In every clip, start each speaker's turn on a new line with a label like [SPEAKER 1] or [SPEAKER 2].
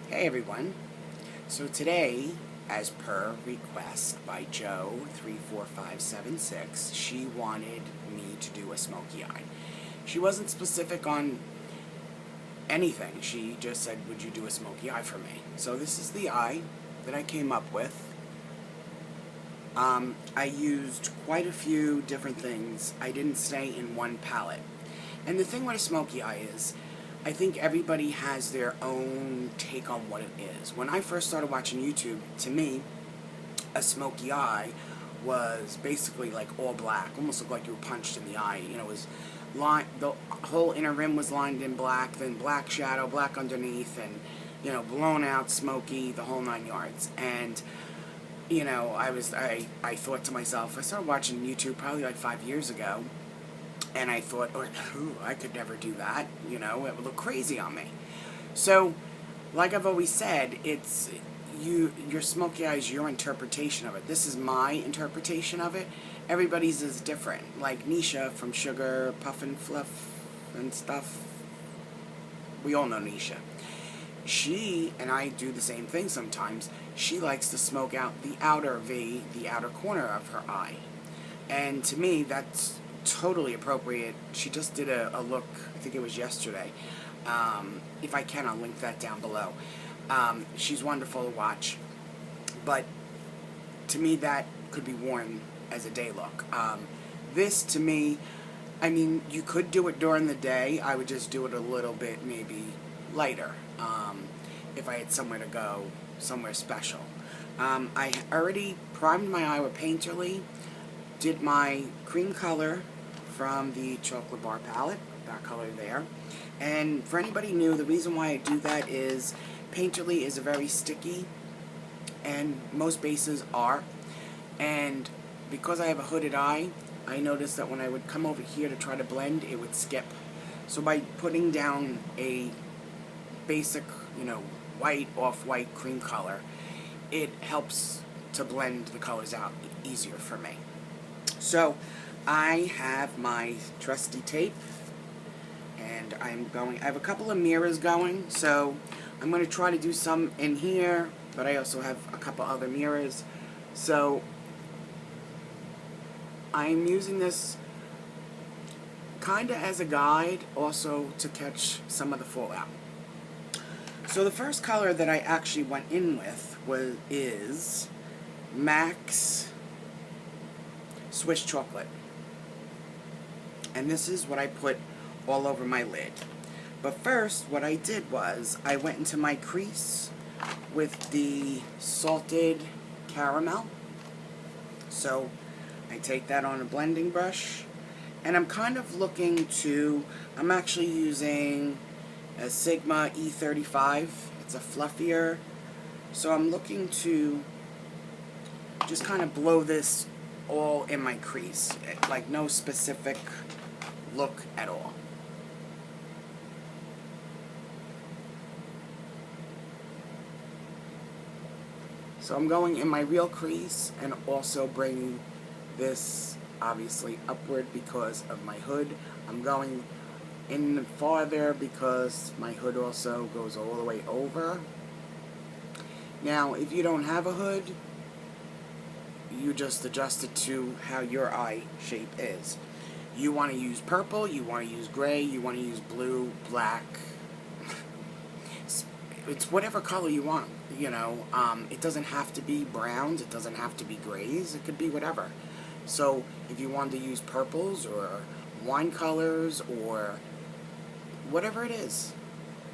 [SPEAKER 1] Hey everyone. So today, as per request by Joe34576, she wanted me to do a smoky eye. She wasn't specific on anything. She just said, would you do a smoky eye for me? So this is the eye that I came up with. I used quite a few different things. I didn't stay in one palette. And the thing with a smoky eye is, I think everybody has their own take on what it is. When I first started watching YouTube, to me, a smoky eye was basically like all black. Almost looked like you were punched in the eye. You know, it was the whole inner rim was lined in black, then black shadow, black underneath, and, you know, blown out, smoky, the whole 9 yards. And, you know, I thought to myself, I started watching YouTube probably like 5 years ago, and I thought, oh, I could never do that, you know, it would look crazy on me. So, like I've always said, it's your smoky eye is your interpretation of it. This is my interpretation of it. Everybody's is different. Like Nisha from Sugar, Puff and Fluff and stuff. We all know Nisha. She, and I do the same thing sometimes, she likes to smoke out the outer V, the outer corner of her eye. And to me, that's totally appropriate. She just did a look, I think it was yesterday. If I can, I'll link that down below. She's wonderful to watch. But to me, that could be worn as a day look. This, to me, I mean, you could do it during the day. I would just do it a little bit, maybe lighter, if I had somewhere to go, somewhere special. I already primed my eye with Painterly, did my cream color from the chocolate bar palette, that color there. And for anybody new, the reason why I do that is Painterly is a very sticky, and most bases are. And because I have a hooded eye, I noticed that when I would come over here to try to blend, it would skip. So by putting down a basic, you know, white, off-white cream color, it helps to blend the colors out easier for me. So I have my trusty tape, and I have a couple of mirrors going, so I'm going to try to do some in here, but I also have a couple other mirrors. So I'm using this kind of as a guide, also to catch some of the fallout. So the first color that I actually went in with is MAC's Swiss Chocolate. And this is what I put all over my lid. But first, what I did was, I went into my crease with the salted caramel. So, I take that on a blending brush, and I'm kind of looking to, I'm actually using a Sigma E35. It's a fluffier. So I'm looking to just kind of blow this all in my crease, like no specific look at all. So I'm going in my real crease and also bringing this obviously upward because of my hood. I'm going in farther because my hood also goes all the way over. Now, if you don't have a hood, you just adjust it to how your eye shape is. You want to use purple, you want to use gray, you want to use blue, black. It's whatever color you want, you know. It doesn't have to be browns, it doesn't have to be grays, it could be whatever. So if you want to use purples or wine colors or whatever it is,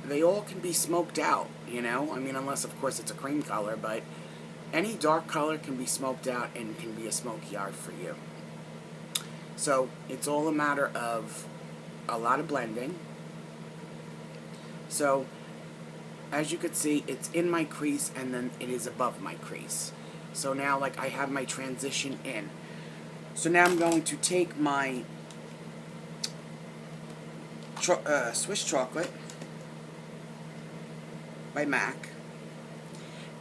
[SPEAKER 1] they all can be smoked out, you know. I mean, unless of course it's a cream color, but any dark color can be smoked out and can be a smoky eye for you. So it's all a matter of a lot of blending. So as you can see, it's in my crease and then it is above my crease. So now, like, I have my transition in. So now I'm going to take my Swiss Chocolate by MAC,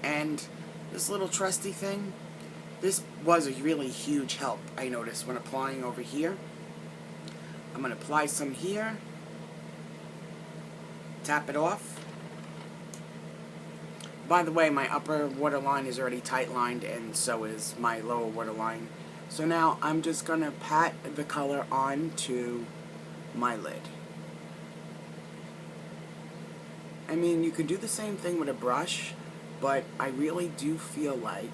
[SPEAKER 1] and this little trusty thing, this was a really huge help, I noticed, when applying over here. I'm going to apply some here, tap it off, By the way, my upper waterline is already tight lined, and so is my lower waterline. So now I'm just going to pat the color onto my lid. I mean, you could do the same thing with a brush, but I really do feel like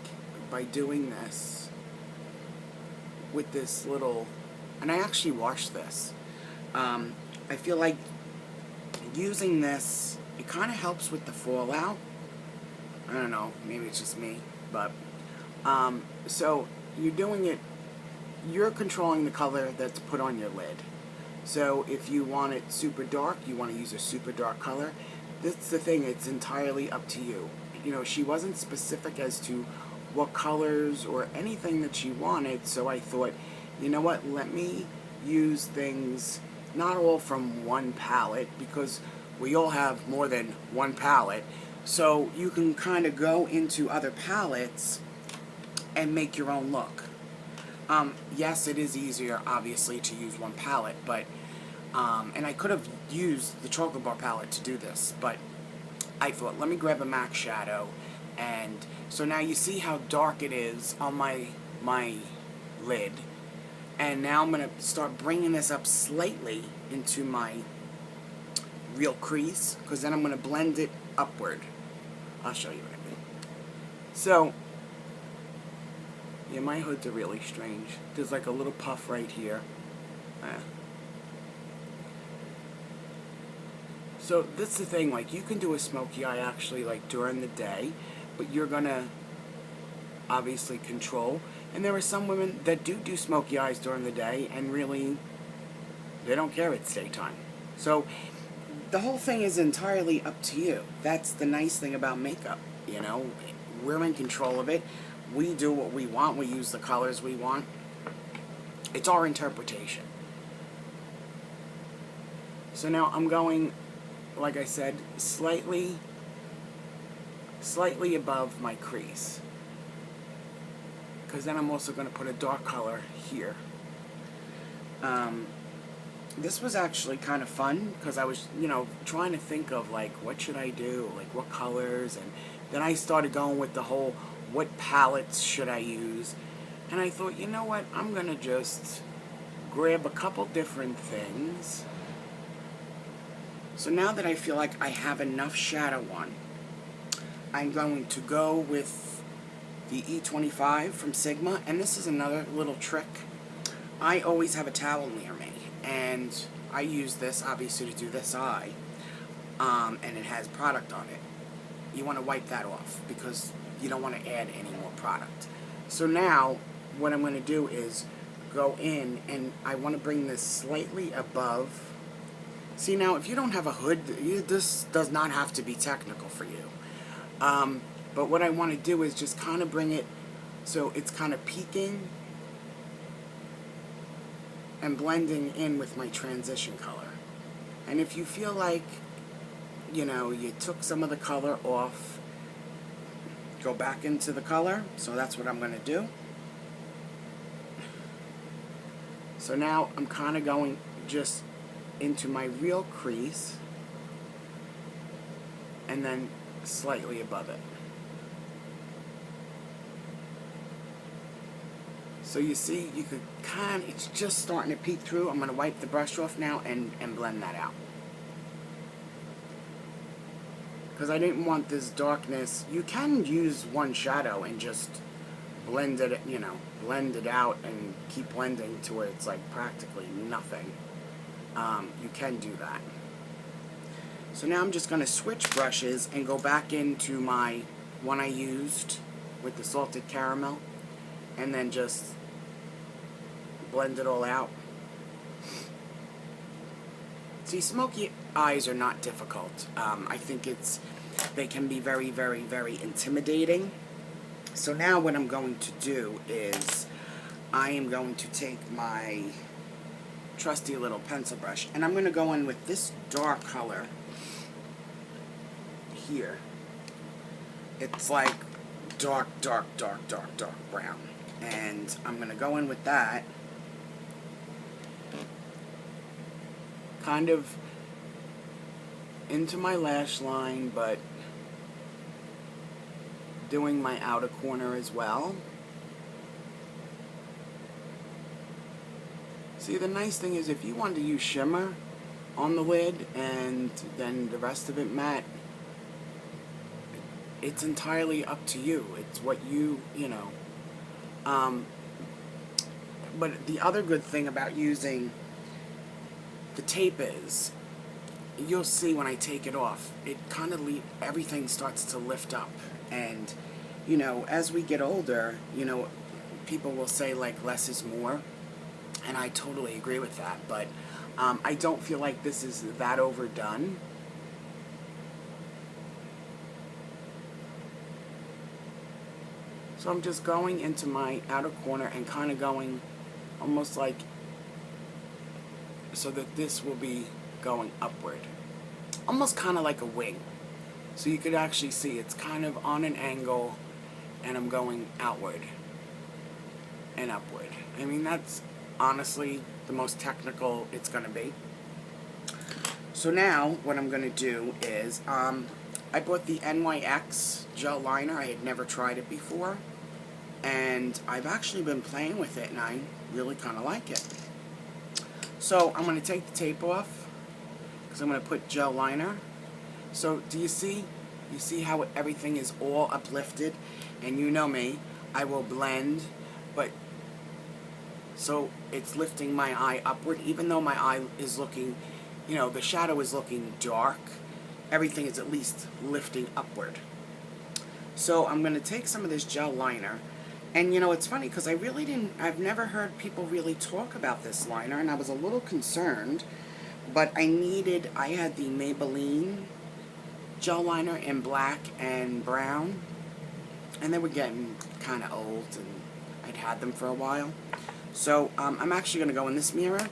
[SPEAKER 1] by doing this with this little, and I actually washed this, I feel like using this, it kind of helps with the fallout. I don't know, maybe it's just me, but so you're doing it, you're controlling the color that's put on your lid. So if you want it super dark, you want to use a super dark color. That's the thing, it's entirely up to you. You know, she wasn't specific as to what colors or anything that she wanted, so I thought, you know what, let me use things not all from one palette, because we all have more than one palette, so you can kind of go into other palettes and make your own look. Yes, it is easier, obviously, to use one palette, but, and I could have used the Chocolate Bar palette to do this, but I thought, let me grab a MAC shadow, and so now you see how dark it is on my lid, and now I'm going to start bringing this up slightly into my real crease, because then I'm going to blend it upward. I'll show you what I mean. So, yeah, my hoods are really strange. There's like a little puff right here. So that's the thing, like you can do a smoky eye actually like during the day, but you're gonna obviously control. And there are some women that do smoky eyes during the day and really, they don't care it's daytime. So the whole thing is entirely up to you. That's the nice thing about makeup, you know. We're in control of it. We do what we want. We use the colors we want. It's our interpretation. So now I'm going, like I said, slightly above my crease. Because then I'm also going to put a dark color here. This was actually kind of fun because I was, you know, trying to think of like, what should I do? Like, what colors? And then I started going with the whole, what palettes should I use? And I thought, you know what? I'm going to just grab a couple different things. So now that I feel like I have enough shadow on, I'm going to go with the E25 from Sigma. And this is another little trick. I always have a towel near me. And I use this, obviously, to do this eye. And it has product on it. You want to wipe that off because you don't want to add any more product. So now, what I'm going to do is go in and I want to bring this slightly above. See, now, if you don't have a hood, this does not have to be technical for you. But what I want to do is just kind of bring it so it's kind of peeking and blending in with my transition color. And if you feel like, you know, you took some of the color off, go back into the color. So that's what I'm going to do. So now I'm kind of going just into my real crease and then slightly above it. So you see, you could kind of, it's just starting to peek through. I'm going to wipe the brush off now and blend that out. Because I didn't want this darkness. You can use one shadow and just blend it, you know, blend it out and keep blending to where it's like practically nothing. You can do that. So now I'm just going to switch brushes and go back into my one I used with the salted caramel and then just blend it all out. See, smoky eyes are not difficult. I think they can be very, very, very intimidating. So now what I'm going to do is I am going to take my trusty little pencil brush and I'm going to go in with this dark color here. It's like dark, dark, dark, dark, dark brown. And I'm going to go in with that. Kind of into my lash line, but doing my outer corner as well. See, the nice thing is if you want to use shimmer on the lid and then the rest of it matte, it's entirely up to you. It's what you know. But the other good thing about using the tape is, you'll see when I take it off, it kind of everything starts to lift up. And, you know, as we get older, you know, people will say, like, less is more. And I totally agree with that. But I don't feel like this is that overdone. So I'm just going into my outer corner and kind of going almost like, so that this will be going upward. Almost kind of like a wing. So you could actually see it's kind of on an angle, and I'm going outward and upward. I mean, that's honestly the most technical it's going to be. So now what I'm going to do is, I bought the NYX gel liner. I had never tried it before, and I've actually been playing with it, and I really kind of like it. So I'm going to take the tape off, because I'm going to put gel liner. So do you see? You see how everything is all uplifted? And you know me, I will blend, but so it's lifting my eye upward, even though my eye is looking, you know, the shadow is looking dark. Everything is at least lifting upward. So I'm going to take some of this gel liner. And, you know, it's funny because I've never heard people really talk about this liner, and I was a little concerned. But I had the Maybelline gel liner in black and brown. And they were getting kind of old, and I'd had them for a while. So I'm actually going to go in this mirror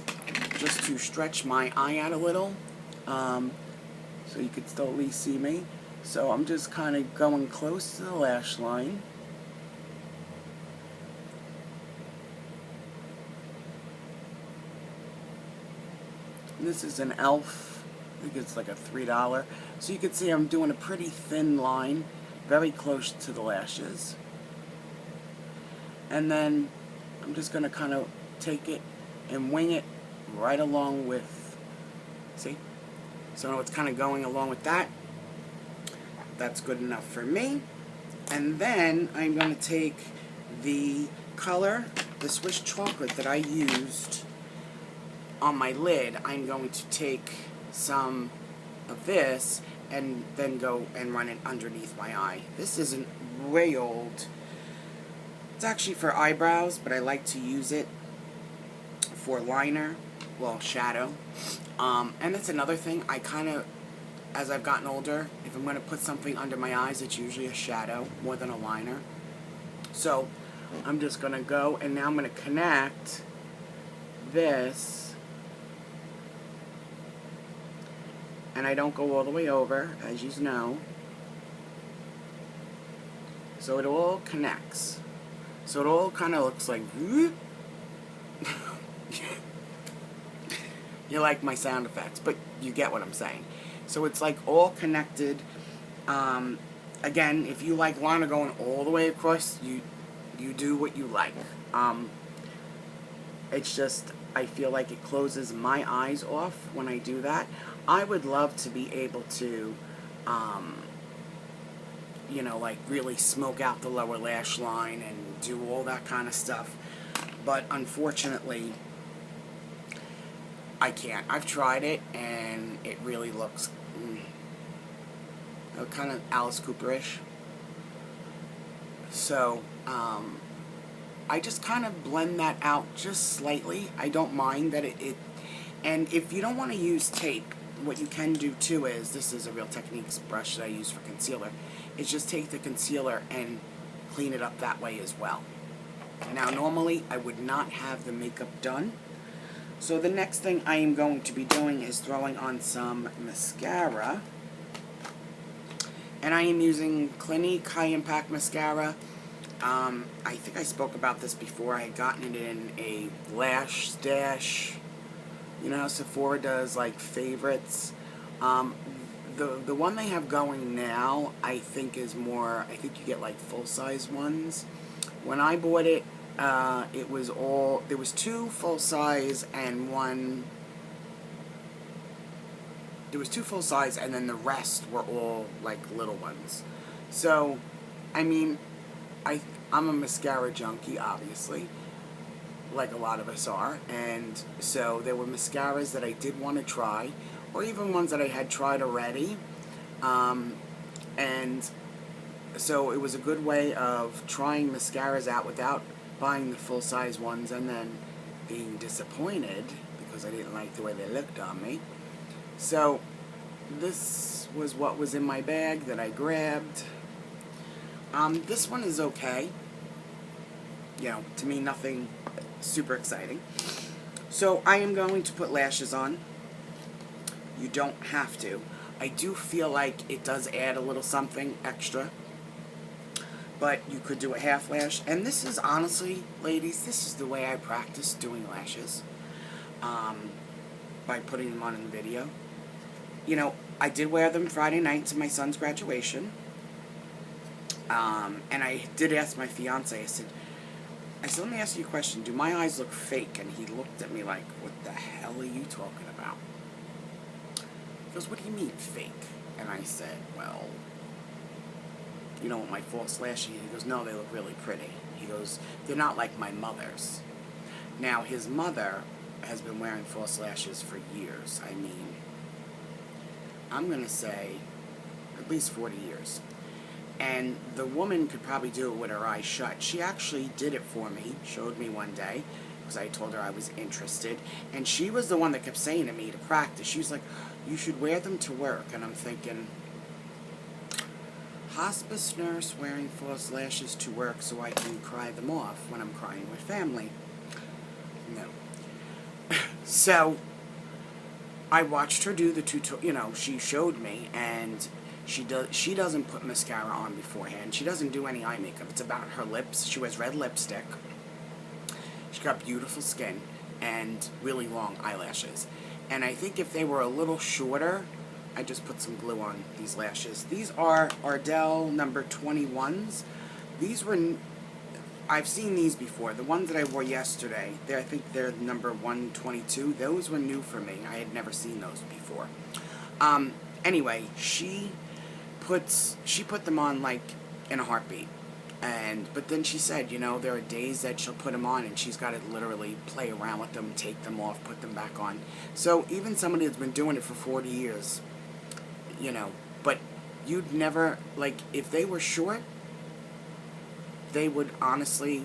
[SPEAKER 1] just to stretch my eye out a little. So you could still at least see me. So I'm just kind of going close to the lash line. This is an e.l.f. I think it's like a $3. So you can see I'm doing a pretty thin line, very close to the lashes. And then I'm just going to kind of take it and wing it right along with, see? So it's kind of going along with that. That's good enough for me. And then I'm going to take the color, the Swiss chocolate that I used on my lid. I'm going to take some of this and then go and run it underneath my eye. This isn't way old. It's actually for eyebrows, but I like to use it for liner, well, shadow. And that's another thing. I kind of, as I've gotten older, if I'm going to put something under my eyes, it's usually a shadow more than a liner. So I'm just going to go, and now I'm going to connect this. And I don't go all the way over, as you know. So it all connects. So it all kind of looks like... You like my sound effects, but you get what I'm saying. So it's like all connected. Again, if you like liner going all the way across, you do what you like. It's just, I feel like it closes my eyes off when I do that. I would love to be able to, you know, like really smoke out the lower lash line and do all that kind of stuff. But unfortunately, I can't. I've tried it, and it really looks kind of Alice Cooper-ish. So, I just kind of blend that out just slightly. I don't mind that it and if you don't want to use tape, what you can do too is, this is a Real Techniques brush that I use for concealer, is just take the concealer and clean it up that way as well. Now normally I would not have the makeup done. So the next thing I am going to be doing is throwing on some mascara. And I am using Clinique High Impact Mascara. I think I spoke about this before. I had gotten it in a lash stash. You know how Sephora does like favorites. the one they have going now, I think is more, I think you get like full-size ones. When I bought it, it was all, there was 2 full-size and one, there was 2 full-size and then the rest were all like little ones. So, I mean, I'm a mascara junkie, obviously, like a lot of us are, and so there were mascaras that I did want to try, or even ones that I had tried already, and so it was a good way of trying mascaras out without buying the full-size ones and then being disappointed because I didn't like the way they looked on me. So this was what was in my bag that I grabbed. This one is okay. You know, to me, nothing super exciting. So I am going to put lashes on. You don't have to. I do feel like it does add a little something extra. But you could do a half lash. And this is honestly, ladies, this is the way I practice doing lashes. By putting them on in the video. You know, I did wear them Friday night to my son's graduation. And I did ask my fiance, I said, let me ask you a question. Do my eyes look fake? And he looked at me like, what the hell are you talking about? He goes, what do you mean fake? And I said, well, you know, my false lashing. He goes, no, they look really pretty. He goes, they're not like my mother's. Now, his mother has been wearing false lashes for years. I mean, I'm going to say at least 40 years. And the woman could probably do it with her eyes shut. She actually did it for me, showed me one day, because I told her I was interested. And she was the one that kept saying to me to practice. She was like, you should wear them to work. And I'm thinking, hospice nurse wearing false lashes to work so I can cry them off when I'm crying with family. No. So, I watched her do the tutorial, you know, she showed me, and she doesn't put mascara on beforehand. She doesn't do any eye makeup. It's about her lips. She wears red lipstick. She's got beautiful skin and really long eyelashes. And I think if they were a little shorter, I just put some glue on these lashes. These are Ardell number 21s. These were, I've seen these before. The ones that I wore yesterday, I think they're number 122. Those were new for me. I had never seen those before. Anyway, she put them on like in a heartbeat. But then she said, you know, there are days that she'll put them on and she's got to literally play around with them, take them off, put them back on. So even somebody that's been doing it for 40 years, you know, but you'd never, like, if they were short, they would honestly,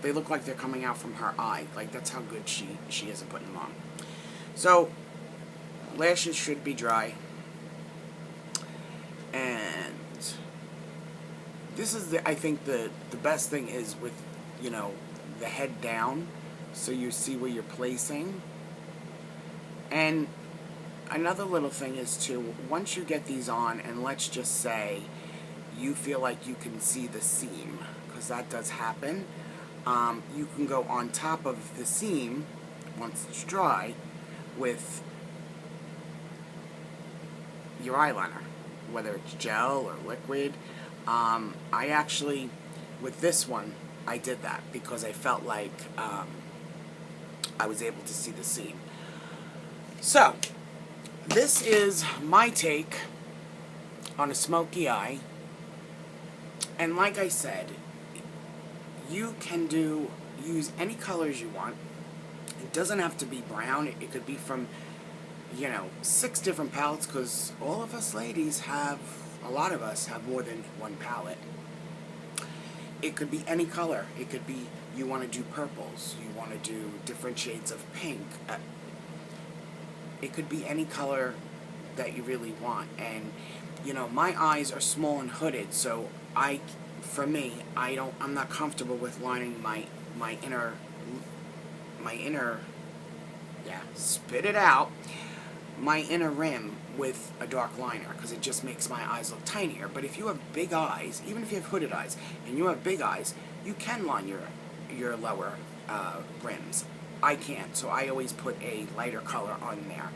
[SPEAKER 1] they look like they're coming out from her eye. Like, that's how good she is at putting them on. So, lashes should be dry. And this is, I think, the best thing is with, you know, the head down, so you see where you're placing. And another little thing is, too, once you get these on, and let's just say you feel like you can see the seam, because that does happen, you can go on top of the seam, once it's dry, with your eyeliner, whether it's gel or liquid. I actually, with this one, I did that because I felt like I was able to see the seam. So, this is my take on a smoky eye. And like I said, you can use any colors you want. It doesn't have to be brown. It could be from, you know, 6 different palettes, because all of us ladies have, a lot of us have more than one palette. It could be any color. It could be, you want to do purples, you want to do different shades of pink. It could be any color that you really want. And, you know, my eyes are small and hooded, so for me, I'm not comfortable with lining my inner, yeah, spit it out, my inner rim with a dark liner, because it just makes my eyes look tinier. But if you have big eyes, even if you have hooded eyes, and you have big eyes, you can line your lower rims. I can't, so I always put a lighter color on there.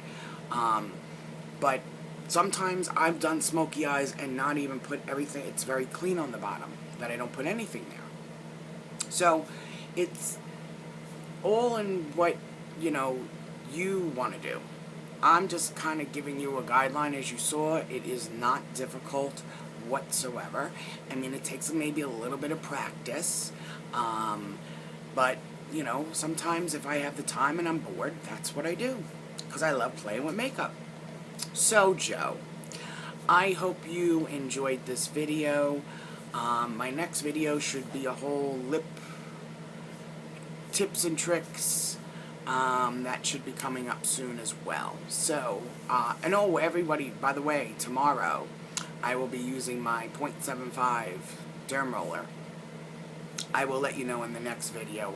[SPEAKER 1] But Sometimes I've done smoky eyes and not even put everything, it's very clean on the bottom, that I don't put anything there. So, it's all in what, you want to do. I'm just kind of giving you a guideline. As you saw, it is not difficult whatsoever. I mean, it takes maybe a little bit of practice, but, sometimes if I have the time and I'm bored, that's what I do, because I love playing with makeup. So, Joe, I hope you enjoyed this video. My next video should be a whole lip tips and tricks. That should be coming up soon as well. So, and oh, everybody, by the way, tomorrow I will be using my 0.75 derm roller. I will let you know in the next video,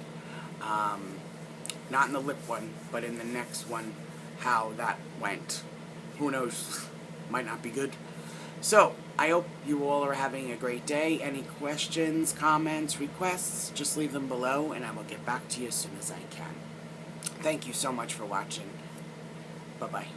[SPEAKER 1] not in the lip one, but in the next one, how that went. Who knows? Might not be good. So, I hope you all are having a great day. Any questions, comments, requests, just leave them below and I will get back to you as soon as I can. Thank you so much for watching. Bye-bye.